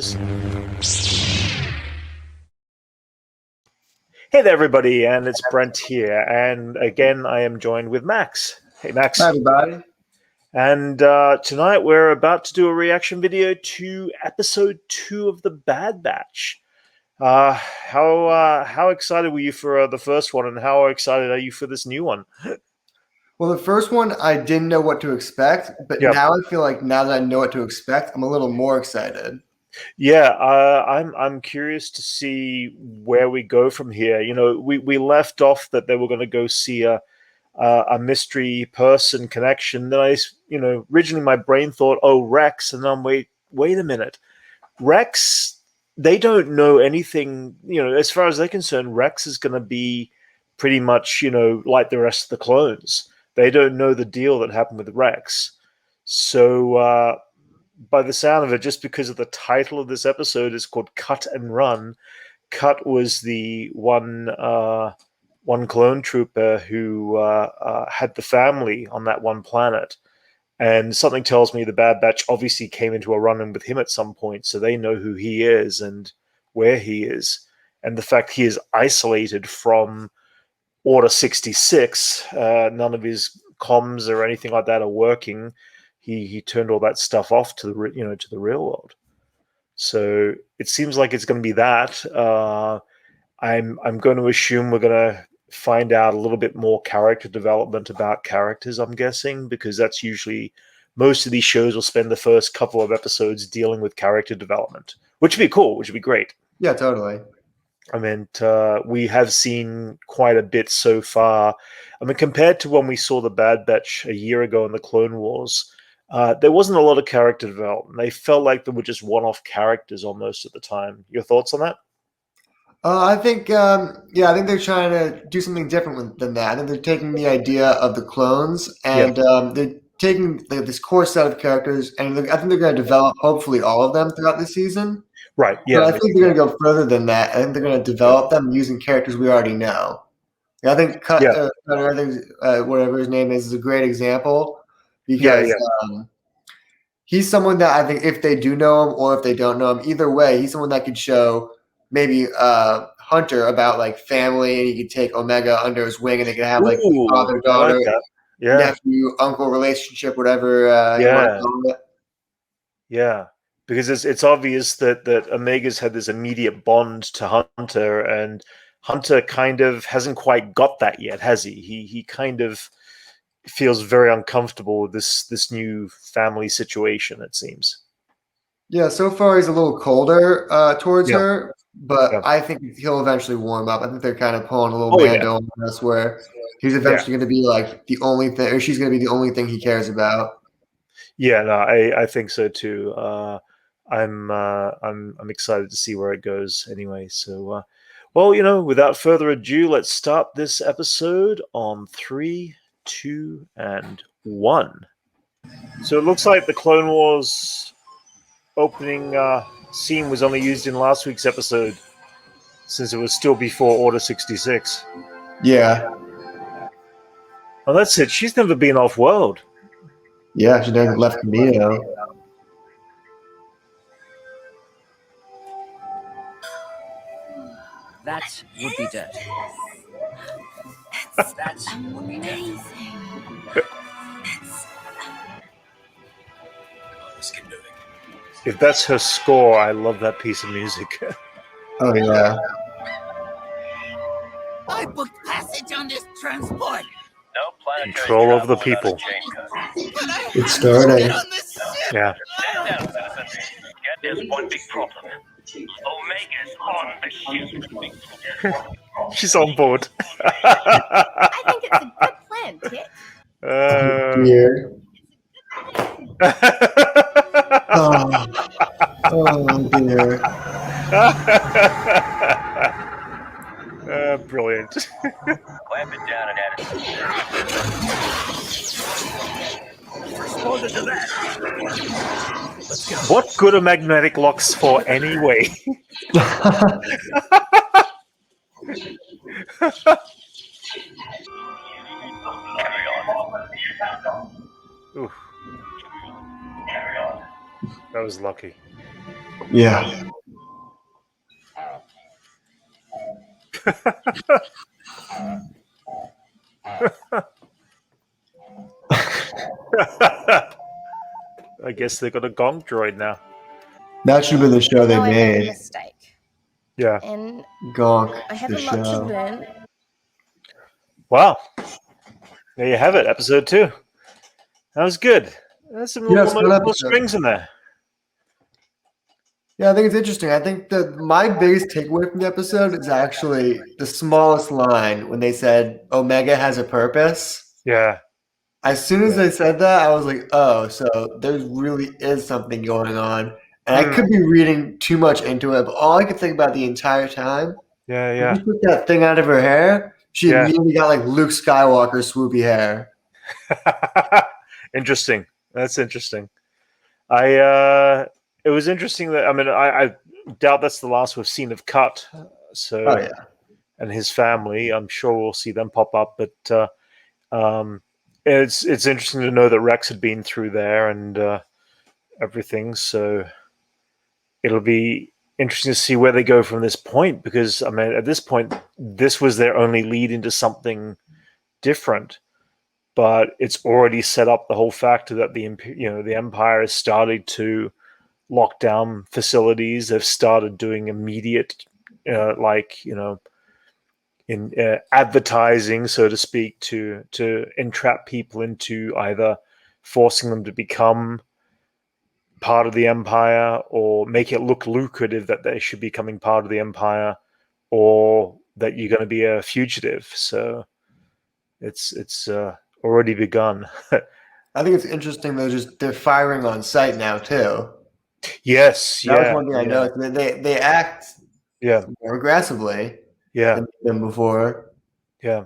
Hey there, everybody, and it's Brent here. And again, I am joined with Max. Hey, Max. Hi, everybody. And tonight we're about to do a reaction video to episode 2 of the Bad Batch. How excited were you for the first one, and how excited are you for this new one? Well, the first one, I didn't know what to expect, but Yep. now I feel like now that I know what to expect, I'm a little more excited. Yeah, I'm curious to see where we go from here. You know, we left off that they were going to go see a mystery person connection. Then originally my brain thought, oh, Rex, and then wait a minute, Rex. They don't know anything. You know, as far as they're concerned, Rex is going to be pretty much, like the rest of the clones. They don't know the deal that happened with Rex. So, by the sound of it, just because of the title of this episode is called Cut and Run, Cut was the one clone trooper who had the family on that one planet. And something tells me the Bad Batch obviously came into a run-in with him at some point, so they know who he is and where he is. And the fact he is isolated from Order 66, none of his comms or anything like that are working. He turned all that stuff off to the real world. So it seems like it's going to be that. I'm going to assume we're going to find out a little bit more character development about characters, I'm guessing, because that's usually most of these shows will spend the first couple of episodes dealing with character development, which would be cool, which would be great. Yeah, totally. I mean, we have seen quite a bit so far. I mean, compared to when we saw the Bad Batch a year ago in the Clone Wars, there wasn't a lot of character development. They felt like they were just one-off characters almost at the time. Your thoughts on that? I think, I think they're trying to do something different than that. I think they're taking the idea of the clones Yeah. and they're taking this core set of characters, and I think they're going to develop hopefully all of them throughout the season. Right. But Yeah. I think they're going to go further than that. I think they're going to develop them using characters we already know. Yeah, I think Yeah. Cutter, I think whatever his name is a great example Yeah. because he's someone that I think if they do know him or if they don't know him, either way, he's someone that could show maybe Hunter about like family, and he could take Omega under his wing, and they could have like Ooh, father I like daughter, that. Yeah. nephew uncle relationship, whatever you want to Yeah. call it. Yeah. Because it's obvious that Omega's had this immediate bond to Hunter, and Hunter kind of hasn't quite got that yet, has he? He kind of feels very uncomfortable with this new family situation, it seems. Yeah, so far he's a little colder towards Yeah. her, but Yeah. I think he'll eventually warm up. I think they're kind of pulling a little Oh yeah. Mando on us, where he's Yeah. eventually going to be like the only thing, or she's going to be the only thing he cares about. Yeah, no, I think so too. I'm excited to see where it goes anyway. So, well, without further ado, let's start this episode on 3, 2, and 1. So it looks like the Clone Wars opening scene was only used in last week's episode, since it was still before Order 66. Yeah. Oh, that's it. She's never been off-world. Yeah, she never left Camino. That would be dirt. That would be dirt. Let's keep moving. If that's her score, I love that piece of music. Oh yeah. I booked passage on this transport. No planetary Control of the travel people. without a chain code. But I It's have to starting. get on this ship. Yeah. Stand down, citizen. There's one big problem. Omega's on the ship. She's on board. I think it's a good plan, Kit. Dear. Oh dear. Brilliant. Clamp it down and add it. Responded to that. Let's go. What good are magnetic locks for anyway? Carry on. Oof. That was lucky. Yeah. I guess they got a gong droid now. That should have been the show they No, I made a made. mistake, Yeah. and Gonk, I have the a lot to show. learn. Wow. There you have it, episode 2. That was good. There's some Yeah, little it's a good emotional episode. strings in there. Yeah, I think it's interesting. I think that my biggest takeaway from the episode is actually the smallest line when they said Omega has a purpose. Yeah. As soon as Yeah. they said that, I was like, oh, so there really is something going on. And I Hmm. could be reading too much into it, but all I could think about the entire time, Yeah, when yeah. she took that thing out of her hair, she Yeah. immediately got like Luke Skywalker swoopy hair. Interesting. That's interesting. It was interesting that I doubt that's the last we've seen of Cut. So Oh, yeah. and his family, I'm sure we'll see them pop up. But it's interesting to know that Rex had been through there and everything. So it'll be interesting to see where they go from this point. Because I mean, at this point, this was their only lead into something different. But it's already set up the whole factor that the Empire has started to lock down facilities. They've started doing immediate, like in advertising, so to speak, to entrap people into either forcing them to become part of the Empire or make it look lucrative that they should be becoming part of the Empire, or that you're going to be a fugitive. So it's already begun. I think it's interesting they're firing on sight now too. Yes, That was yeah, one thing I yeah, noticed. They act yeah, more aggressively yeah, than before. yeah.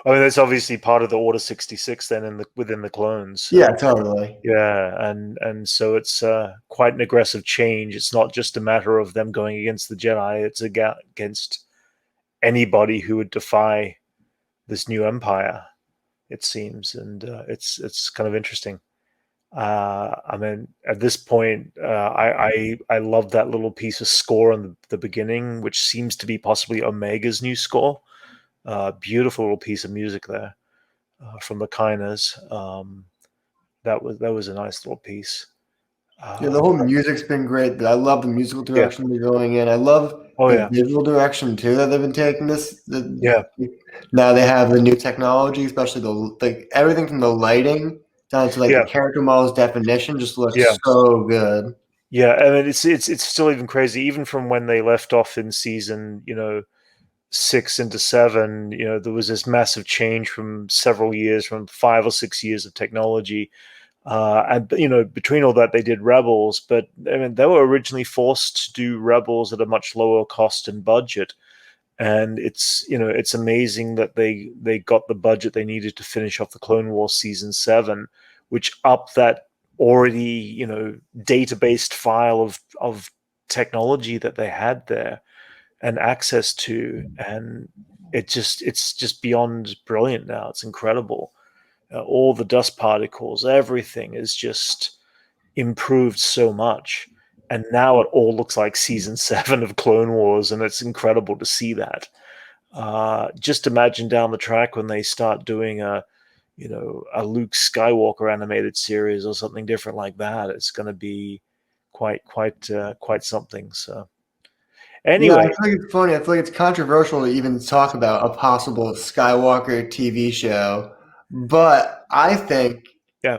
I mean, that's obviously part of the Order 66 then within the clones. So, Yeah, totally. yeah, and so it's quite an aggressive change. It's not just a matter of them going against the Jedi. It's against anybody who would defy this new empire. It seems, and it's kind of interesting. I mean, at this point, I love that little piece of score in the beginning, which seems to be possibly Omega's new score. Beautiful little piece of music there from the Kainas. That was a nice little piece. Yeah, the whole music's been great. I love the musical Yeah. direction they're going in. I love Oh the yeah. visual direction too that they've been taking Yeah. now they have the new technology, especially everything from the lighting down to like Yeah. the character model's definition just Yeah. looks so good. Yeah. I mean, it's still even crazy, even from when they left off in season 6 into 7. There was this massive change from several years, from 5 or 6 years of technology. And between all that, they did Rebels, but I mean, they were originally forced to do Rebels at a much lower cost and budget. And it's amazing that they got the budget they needed to finish off the Clone Wars season 7, which upped that already database file of technology that they had there and access to, and it's just beyond brilliant now. It's incredible. All the dust particles, everything is just improved so much. And now it all looks like season 7 of Clone Wars, and it's incredible to see that. Just imagine down the track when they start doing a Luke Skywalker animated series or something different like that. It's going to be quite something. So Yeah, I anyway, feel like it's funny. I feel like it's controversial to even talk about a possible Skywalker TV show, but I think yeah.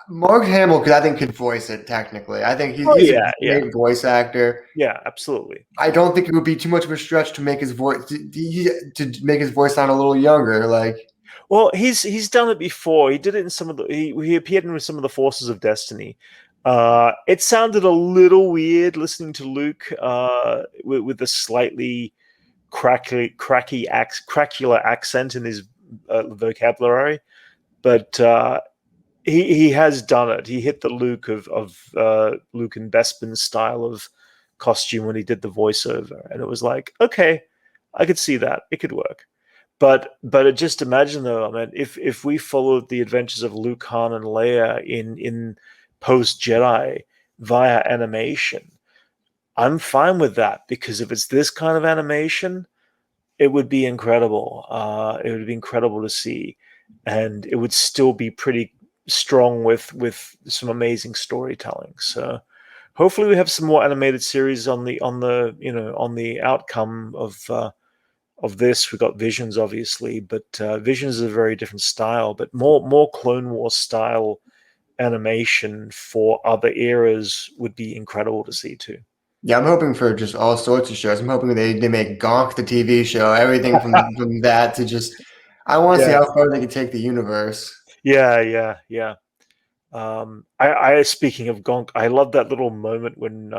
Mark Hamill could voice it technically. I think Oh he's a yeah, yeah, great voice actor. yeah, absolutely. I don't think it would be too much of a stretch to make his voice to make his voice sound a little younger. Like, Well, he's done it before. He did it in some of the he appeared in some of the Forces of Destiny. It sounded a little weird listening to Luke with the slightly cracular accent in his vocabulary, but he has done it. He hit the Luke of Luke and Bespin's style of costume when he did the voiceover, and it was like, okay, I could see that. It could work. But just imagine though, I mean, if we followed the adventures of Luke, Han, and Leia in post Jedi via animation, I'm fine with that, because if it's this kind of animation, it would be incredible. It would be incredible to see, and it would still be pretty strong with some amazing storytelling. So hopefully we have some more animated series on the on the outcome of this. We got Visions, obviously, but Visions is a very different style, but more Clone Wars style animation for other eras would be incredible to see too. Yeah, I'm hoping for just all sorts of shows. I'm hoping they make Gonk the TV show, everything from that to just. I want to see Yeah. how far they can take the universe. Yeah. I speaking of Gonk, I love that little moment when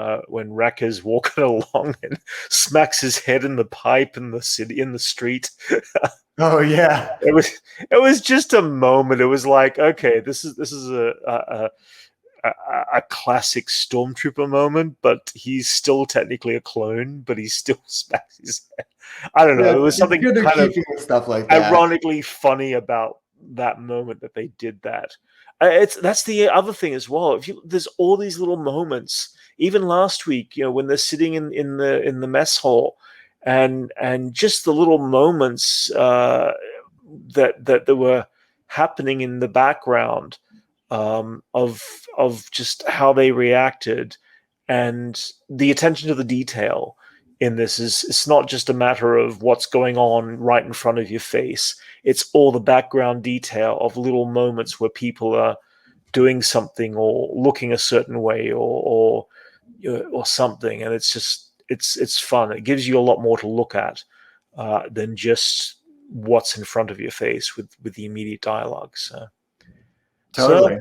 Wrecker's walking along and smacks his head in the pipe in the city, in the street. Oh yeah, It was just a moment. It was like, okay, this is a classic stormtrooper moment, but he's still technically a clone, but he still smacks his head. I don't know. yeah. It was It's something good they're kind of keeping stuff like that. ironically funny about that moment that they did that. That's the other thing as well. There's all these little moments. Even last week, when they're sitting in the mess hall, and just the little moments that were happening in the background, of just how they reacted, and the attention to the detail in this is, it's not just a matter of what's going on right in front of your face. It's all the background detail of little moments where people are doing something or looking a certain way or something, and it's just it's fun. It gives you a lot more to look at than just what's in front of your face with the immediate dialogue. So Totally.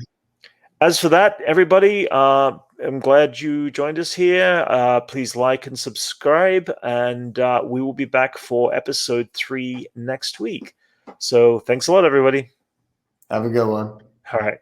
as for that, everybody, I'm glad you joined us here. Please like and subscribe, and we will be back for episode 3 next week. So thanks a lot, everybody. Have a good one. All right.